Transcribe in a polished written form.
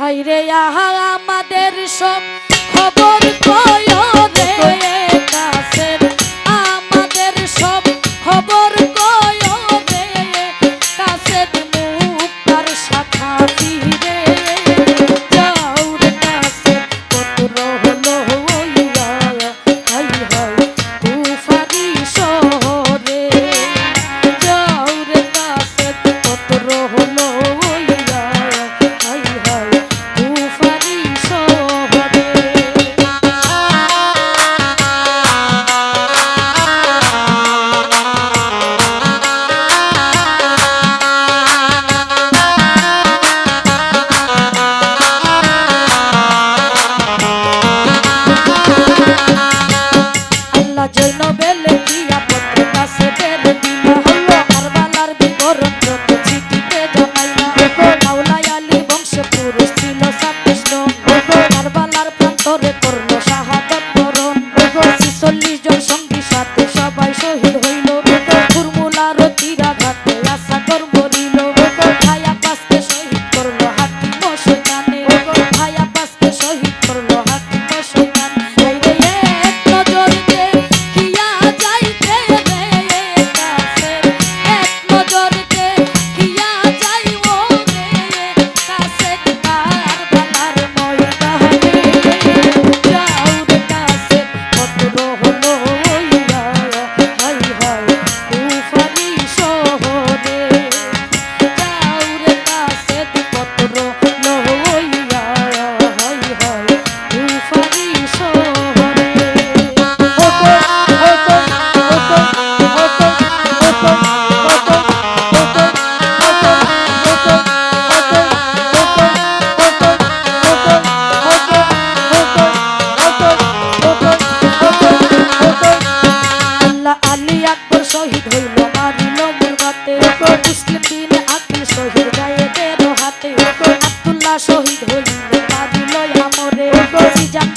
হাইরে আহা আমাদের সব খবর কয় রে কাছের, আমাদের সব খবর কয় রে কাছের, মুক্তার শাখা ফিরে যাও রে কাছের, পত্র হলো হইয়া হাই হাই তুফারি শহরে, যাও রে কাছের, পত্র হলো হইয়া হাই হাই তুফারি শহরে। আল্লাহ জৈনবের লেখিয়া পত্র কাছে বের দিলা, হলো কারবালার বিবরণ যত চিঠিতে জানাইলা। মাওলাই আলী বংশে পুরুষ ছিল ২৬ জন, কারবালার প্রান্তরে করলো শাহাদাত বরণ। ৪৬ জন সঙ্গী সাথে সবাই শহীদ হইল, ফুরমুলার তীরাঘাতে আসাগর মরিল। ভাই আব্বাসকে শহীদ করলো হাকিম ও শয়তানে, ভাই আব্বাসকে শহীদ করলো হাকিম ও শয়তান। হাইরে এক নজর দেখিয়া যাইতে রে কাছের, এক নজর দেখিয়া যাইও রে কাছের, কারবালার ময়দানে যাও রে কাছের, পত্র হলো হইয়া হাই হাই তুফারি শহরে, যাও রে কাছের, পত্র হলো হইয়া হাই হাই তুফারি শহরে। আল্লাহ আলী আকবর শহীদ হইল মারিল মুরগাতে, মুসলিম দিন আকিল শহীদ গায়েদের হাতে, আব্দুল্লাহ শহীদ হইল মারিল আমরে, সিজান